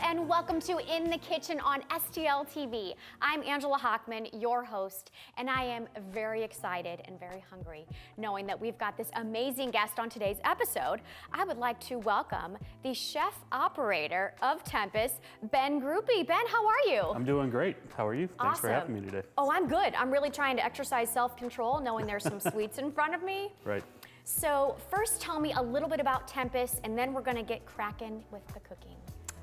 and welcome to In the Kitchen on STL TV. I'm Angela Hockman, your host, and I am very excited and very hungry knowing that we've got this amazing guest on today's episode. I would like to welcome the chef operator of Tempus, Ben Grupe. Ben, how are you? I'm doing great. How are you? Thanks for having me today. Oh, I'm good. I'm really trying to exercise self-control knowing there's some sweets in front of me. Right. So first tell me a little bit about Tempus, and then we're gonna get cracking with the cooking.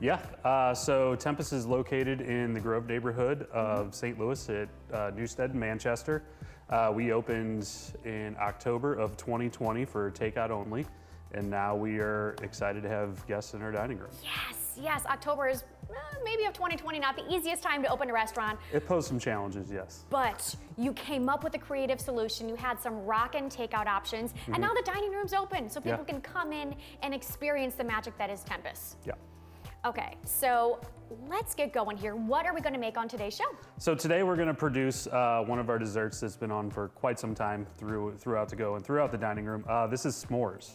Yeah, so Tempus is located in the Grove neighborhood of St. Louis at Newstead, Manchester. We opened in October of 2020 for takeout only, and now we are excited to have guests in our dining room. Yes, October is maybe of 2020, not the easiest time to open a restaurant. It posed some challenges, yes. But you came up with a creative solution. You had some rockin' takeout options, and now the dining room's open, so people can come in and experience the magic that is Tempus. Yeah. Okay, so let's get going here. What are we gonna make on today's show? So today we're gonna produce one of our desserts that's been on for quite some time throughout the dining room. This is s'mores.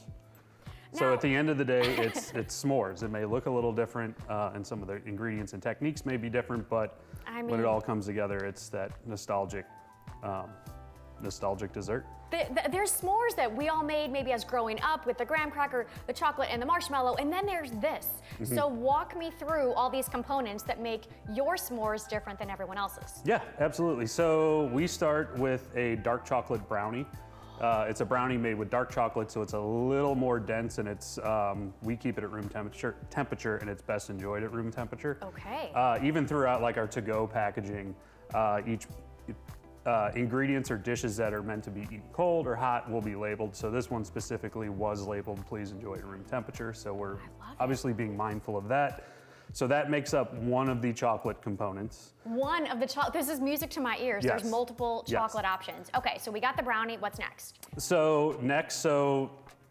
So at the end of the day, it's s'mores. It may look a little different, and some of the ingredients and techniques may be different, but when it all comes together, it's that nostalgic dessert. There's s'mores that we all made maybe as growing up with the graham cracker, the chocolate, and the marshmallow, and then there's this. So walk me through all these components that make your s'mores different than everyone else's. Yeah, absolutely. So we start with a dark chocolate brownie. It's a brownie made with dark chocolate, so it's a little more dense, and it's we keep it at room temperature, and it's best enjoyed at room temperature. Okay. Even throughout like our to-go packaging, each ingredients or dishes that are meant to be eaten cold or hot will be labeled. So this one specifically was labeled, please enjoy at room temperature. So we're obviously being mindful of that. So that makes up one of the chocolate components. One of the chocolate, this is music to my ears. Yes. There's multiple chocolate options. Okay, so we got the brownie, what's next? So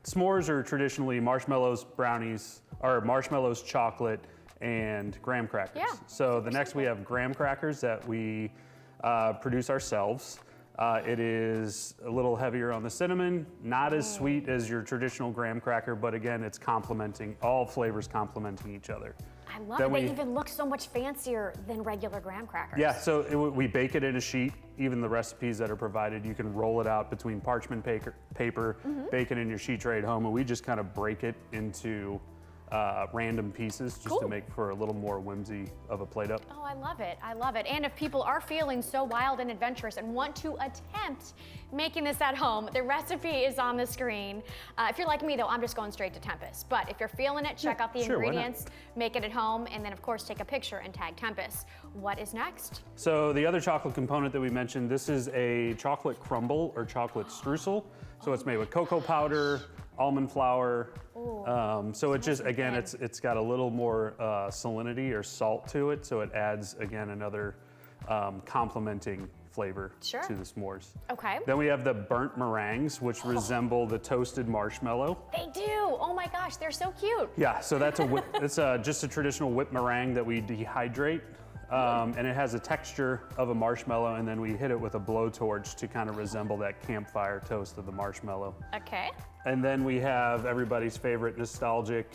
s'mores are traditionally marshmallows, brownies, or marshmallows, chocolate, and graham crackers. Yeah. So the next we have graham crackers that we produce ourselves. It is a little heavier on the cinnamon, not as sweet as your traditional graham cracker, but again, it's all flavors complementing each other. I love it. They even look so much fancier than regular graham crackers. Yeah, so we bake it in a sheet. Even the recipes that are provided, you can roll it out between parchment paper, bake it in your sheet tray at home, and we just kind of break it into random pieces just to make for a little more whimsy of a plate up. Oh, I love it. I love it. And if people are feeling so wild and adventurous and want to attempt making this at home, the recipe is on the screen. If you're like me, though, I'm just going straight to Tempus. But if you're feeling it, check out the ingredients, make it at home, and then, of course, take a picture and tag Tempus. What is next? So the other chocolate component that we mentioned, this is a chocolate crumble or chocolate streusel. So it's made with cocoa powder, almond flour. So it just, again, it's got a little more salinity or salt to it. So it adds, again, another complementing flavor to the s'mores. Okay. Then we have the burnt meringues, which resemble the toasted marshmallow. They do. Oh my gosh, they're so cute. Yeah, so that's it's just a traditional whipped meringue that we dehydrate. And it has a texture of a marshmallow, and then we hit it with a blowtorch to kind of resemble that campfire toast of the marshmallow. Okay. And then we have everybody's favorite nostalgic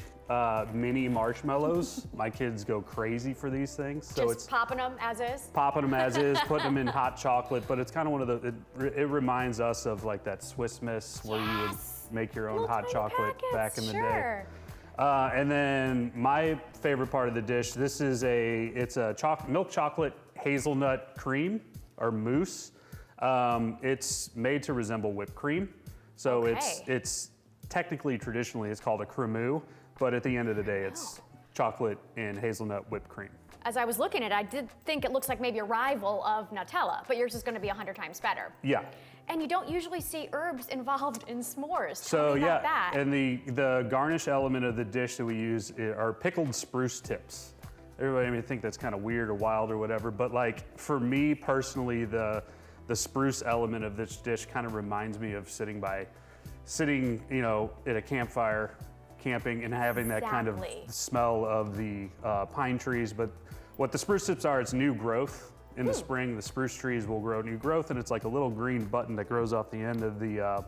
mini marshmallows. My kids go crazy for these things. So just popping them as is? Popping them as is, putting them in hot chocolate, but it's kind of one of it reminds us of like that Swiss Miss where you would make your own hot chocolate back in the day. And then my favorite part of the dish, this is it's a milk chocolate hazelnut cream or mousse. It's made to resemble whipped cream. So it's technically, traditionally, it's called a Cremeux, but at the end of the day, it's chocolate and hazelnut whipped cream. As I was looking at it, I did think it looks like maybe a rival of Nutella, but yours is gonna be 100 times better. Yeah. And you don't usually see herbs involved in s'mores. Tell me about that. And the garnish element of the dish that we use are pickled spruce tips. Everybody may think that's kind of weird or wild or whatever, but like for me personally, the spruce element of this dish kind of reminds me of sitting, at a campfire, camping and having that kind of smell of the pine trees. But what the spruce tips are, it's new growth. In the spring, the spruce trees will grow new growth, and it's like a little green button that grows off the end of the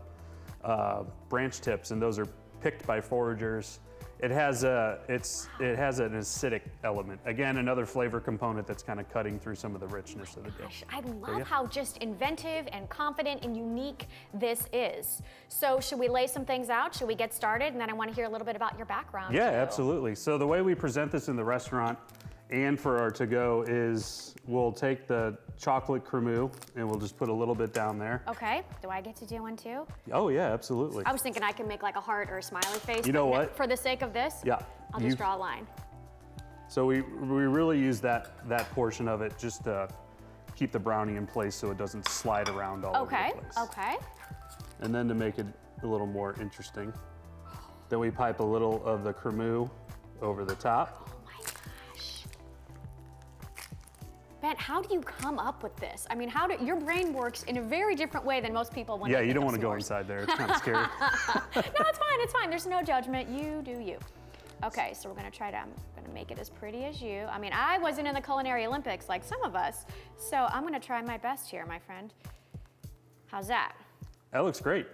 branch tips, and those are picked by foragers It has an acidic element. Again, another flavor component that's kind of cutting through some of the richness of the dish. I love how just inventive and confident and unique this is. So should we lay some things out? Should we get started? And then I want to hear a little bit about your background. Yeah, too. absolutely. So the way we present this in the restaurant and for our to-go is we'll take the chocolate Cremeux and we'll just put a little bit down there. Okay, do I get to do one too? Oh yeah, absolutely. I was thinking I can make like a heart or a smiley face. You know but what? For the sake of this, Yeah. I'll just draw a line. So we really use that portion of it just to keep the brownie in place so it doesn't slide around all over the place. Okay. And then to make it a little more interesting, then we pipe a little of the Cremeux over the top. Ben, how do you come up with this? I mean, your brain works in a very different way than most people when Yeah, they you think don't of want to go s'mores. inside there. It's kind of scary. No, it's fine. There's no judgment. You do you. Okay, so I'm gonna make it as pretty as you. I mean, I wasn't in the Culinary Olympics like some of us, so I'm gonna try my best here, my friend. How's that? That looks great.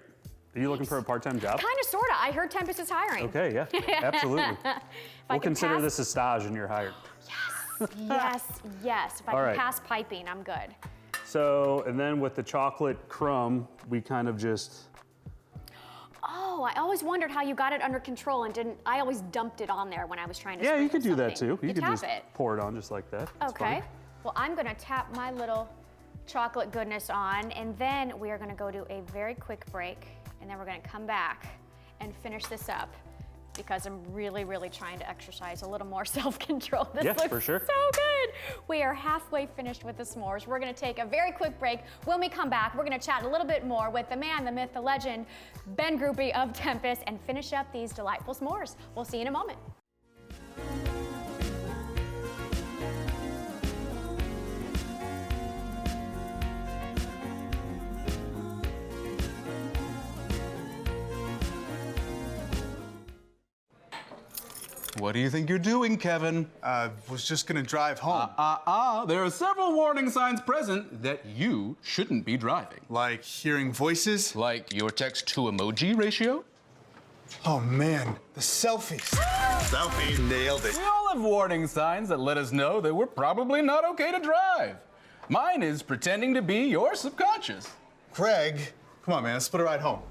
Are you looking for a part-time job? Kinda, sorta. I heard Tempus is hiring. Okay, yeah, absolutely. We'll consider pass- this a stage and you're hired. Yes. If I All can right. pass piping, I'm good. So, and then with the chocolate crumb, we kind of just, Oh, I always wondered how you got it under control and didn't. I always dumped it on there when I was trying to. yeah, you sprinkle could do that something. too. You could tap just it. pour it on just like that. It's Okay. fine. Well, I'm gonna tap my little chocolate goodness on, and then we are gonna go to a very quick break, and then we're gonna come back and finish this up because I'm really, really trying to exercise a little more self-control. This Yes, looks for sure. so good. We are halfway finished with the s'mores. We're gonna take a very quick break. When we come back, we're gonna chat a little bit more with the man, the myth, the legend, Ben Grupe of Tempus, and finish up these delightful s'mores. We'll see you in a moment. What do you think you're doing, Kevin? Was just gonna drive home. There are several warning signs present that you shouldn't be driving. Like hearing voices. Like your text-to-emoji ratio? Oh man, the selfies. Selfie. Nailed it. We all have warning signs that let us know that we're probably not okay to drive. Mine is pretending to be your subconscious. Craig, come on man, let's split a ride home.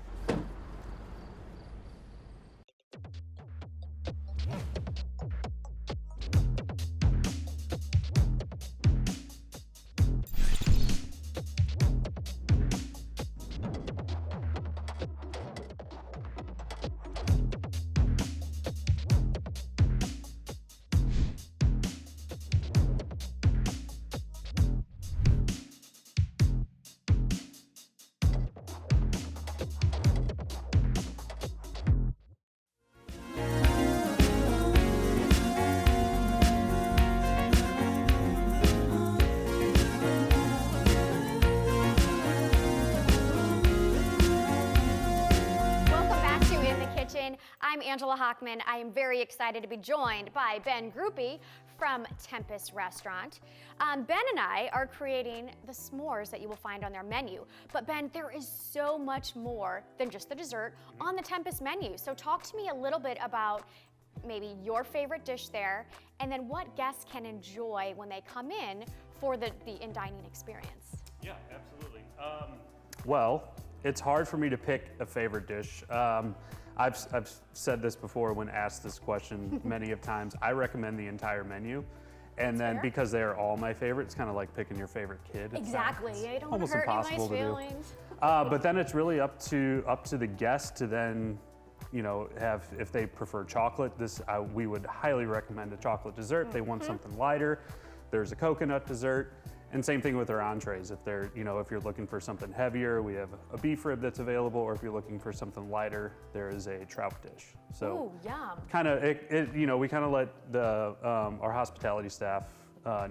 I'm Angela Hockman. I am very excited to be joined by Ben Grupe from Tempus Restaurant. Ben and I are creating the s'mores that you will find on their menu. But Ben, there is so much more than just the dessert on the Tempus menu. So talk to me a little bit about maybe your favorite dish there, and then what guests can enjoy when they come in for the in-dining experience. Yeah, absolutely. Well, it's hard for me to pick a favorite dish. I've said this before when asked this question many of times. I recommend the entire menu. And then fair. because they are all my favorite, it's kind of like picking your favorite kid. It's Exactly. it's You don't want almost to hurt impossible anybody's to do. feelings. But then it's really up to the guest to then, have, if they prefer chocolate, we would highly recommend a chocolate dessert. If they want something lighter, there's a coconut dessert. And same thing with their entrees. If they're, if you're looking for something heavier, we have a beef rib that's available, or if you're looking for something lighter, there is a trout dish. So Ooh, yum. kind of, we kind of let the our hospitality staff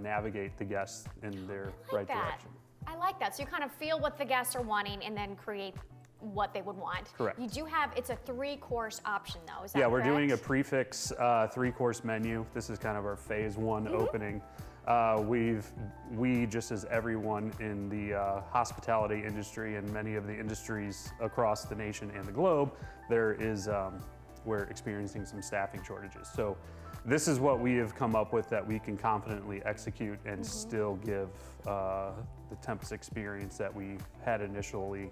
navigate the guests in their right direction. I like that. So you kind of feel what the guests are wanting and then create what they would want. Correct. You do have, it's a 3-course option though, is that Yeah, we're correct? doing a prefix 3-course menu. This is kind of our phase 1 opening. We, just as everyone in the hospitality industry and many of the industries across the nation and the globe, there is we're experiencing some staffing shortages. So this is what we have come up with that we can confidently execute and still give the Tempus experience that we had initially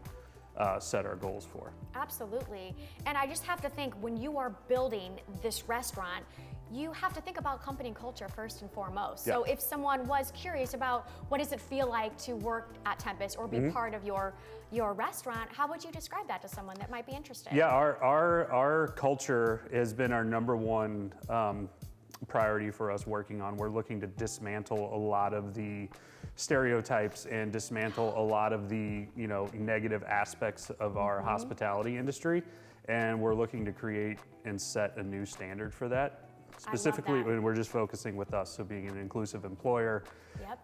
set our goals for. Absolutely. And I just have to think, when you are building this restaurant, you have to think about company culture first and foremost. So if someone was curious about what does it feel like to work at Tempus or be part of your restaurant, how would you describe that to someone that might be interested? Yeah, our culture has been our number one priority for us working on. We're looking to dismantle a lot of the stereotypes and dismantle a lot of the negative aspects of our hospitality industry, and we're looking to create and set a new standard for that. Specifically, when we're just focusing with us, so being an inclusive employer,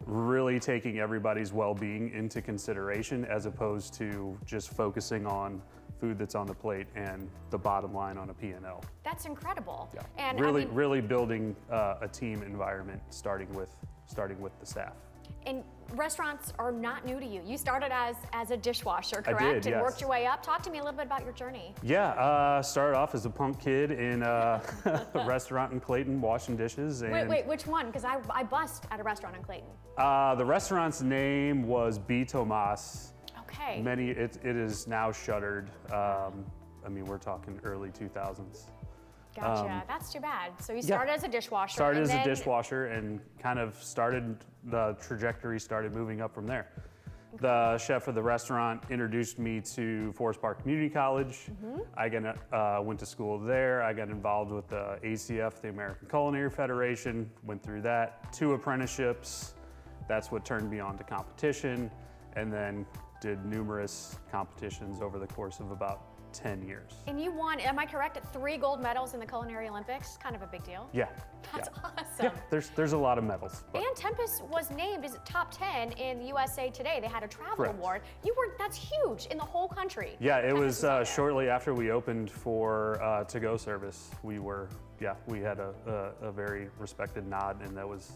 really taking everybody's well-being into consideration as opposed to just focusing on food that's on the plate and the bottom line on a P&L. That's incredible. Yeah. And really building a team environment, starting with the staff. And restaurants are not new to you. You started as a dishwasher, correct? I did, and yes. worked your way up. Talk to me a little bit about your journey. Yeah, started off as a punk kid in a restaurant in Clayton, washing dishes. And Wait, which one? Because I bust at a restaurant in Clayton. the restaurant's name was B. Tomas. Okay. It is now shuttered. We're talking early 2000s. Gotcha. That's too bad. So you started as a dishwasher. Started and as a then- dishwasher and kind of the trajectory started moving up from there. The chef of the restaurant introduced me to Forest Park Community College. I went to school there. I got involved with the ACF, the American Culinary Federation, went through that, 2 apprenticeships. That's what turned me on to competition, and then did numerous competitions over the course of about 10 years. And you won, am I correct, 3 gold medals in the Culinary Olympics? Kind of a big deal. Yeah. That's Yeah, awesome. there's a lot of medals. but- And Tempus was named as top 10 in USA Today. They had a travel Correct. award. That's huge in the whole country. Yeah, it Tempus was is on there. shortly after we opened for to-go service. We had a very respected nod, and that was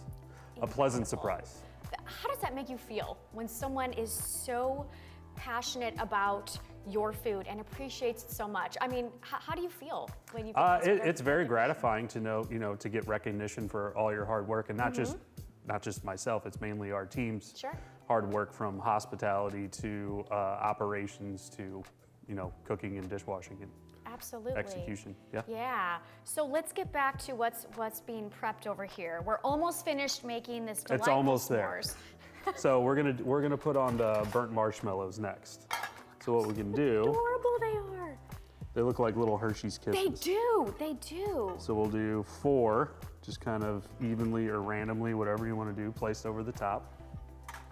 a pleasant surprise. How does that make you feel when someone is so passionate about your food and appreciates it so much? I mean, how do you feel when you get It's very gratifying to know, to get recognition for all your hard work, and not just myself. It's mainly our team's hard work, from hospitality to operations to, cooking and dishwashing and Absolutely. execution. Yeah. Yeah. So let's get back to what's being prepped over here. We're almost finished making this delightful It's almost there. s'mores. So we're gonna put on the burnt marshmallows next. So what we can do? Adorable they are. They look like little Hershey's Kisses. They do. They do. So we'll do 4, just kind of evenly or randomly, whatever you want to do, placed over the top.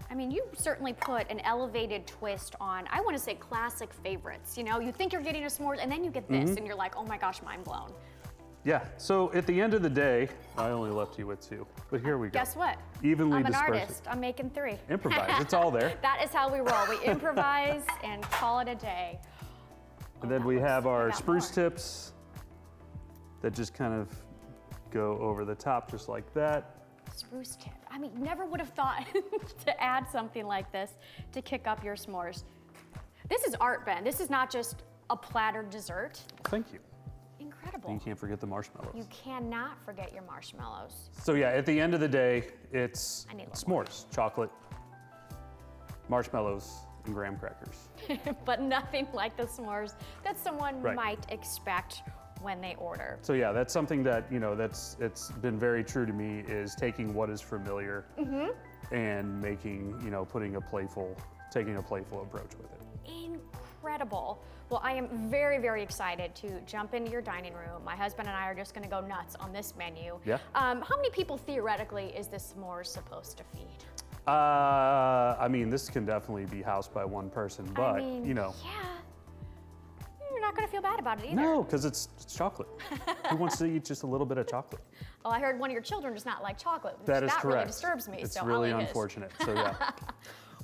I mean, you certainly put an elevated twist on, I want to say, classic favorites. You think you're getting a s'mores, and then you get this, and you're like, oh my gosh, mind blown. Yeah, so at the end of the day, I only left you with 2, but here we go. Guess what? Evenly I'm an disperse it. artist. I'm making 3. Improvise, it's all there. That is how we roll. We improvise and call it a day. And then we have our spruce tips that just kind of go over the top just like that. Spruce tip. I mean, never would have thought to add something like this to kick up your s'mores. This is art, Ben. This is not just a platter dessert. Thank you. Incredible. And you can't forget the marshmallows. You cannot forget your marshmallows. So yeah, at the end of the day, it's I need a little more. s'mores, chocolate, marshmallows, and graham crackers. But nothing like the s'mores that someone Right. might expect when they order. So yeah, that's something that, it's been very true to me, is taking what is familiar and making, taking a playful approach with it. Incredible. Well, I am very, very excited to jump into your dining room. My husband and I are just gonna go nuts on this menu. Yeah. How many people theoretically is this s'mores supposed to feed? This can definitely be housed by one person, but, Yeah. You're not gonna feel bad about it either. No, because it's chocolate. Who wants to eat just a little bit of chocolate? Well, I heard one of your children does not like chocolate. Which That is really correct. disturbs me. It's so really I'll eat his. unfortunate, so yeah.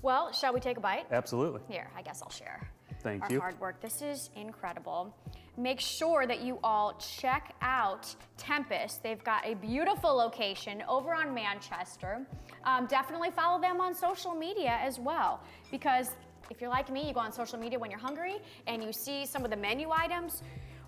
Well, shall we take a bite? Absolutely. Here, I guess I'll share. Thank Our you. hard work. This is incredible. Make sure that you all check out Tempus. They've got a beautiful location over on Manchester. Definitely follow them on social media as well, because if you're like me, you go on social media when you're hungry and you see some of the menu items.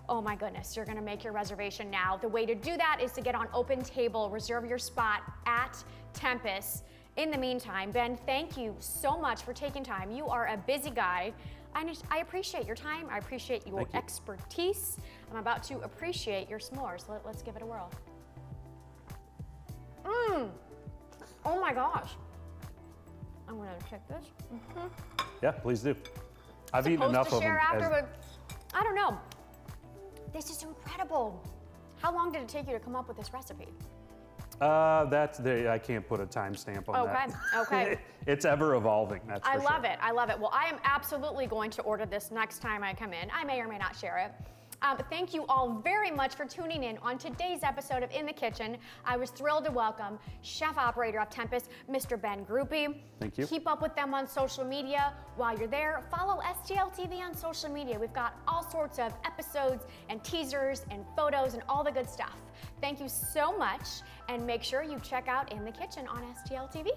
Oh my goodness, you're gonna make your reservation now. The way to do that is to get on Open Table, reserve your spot at Tempus. In the meantime, Ben, thank you so much for taking time. You are a busy guy. I appreciate your time. I appreciate your expertise. I'm about to appreciate your s'mores. Let's give it a whirl. Oh my gosh. I'm gonna check this. Yeah, please do. I've eaten enough of them. Share after, but I don't know. This is incredible. How long did it take you to come up with this recipe? I can't put a timestamp on that. Okay. It's ever evolving, that's for sure. I love it. Well, I am absolutely going to order this next time I come in. I may or may not share it. Thank you all very much for tuning in on today's episode of In the Kitchen. I was thrilled to welcome Chef Operator of Tempus, Mr. Ben Grupe. Thank you. Keep up with them on social media. While you're there, follow STL TV on social media. We've got all sorts of episodes and teasers and photos and all the good stuff. Thank you so much, and make sure you check out In the Kitchen on STL TV.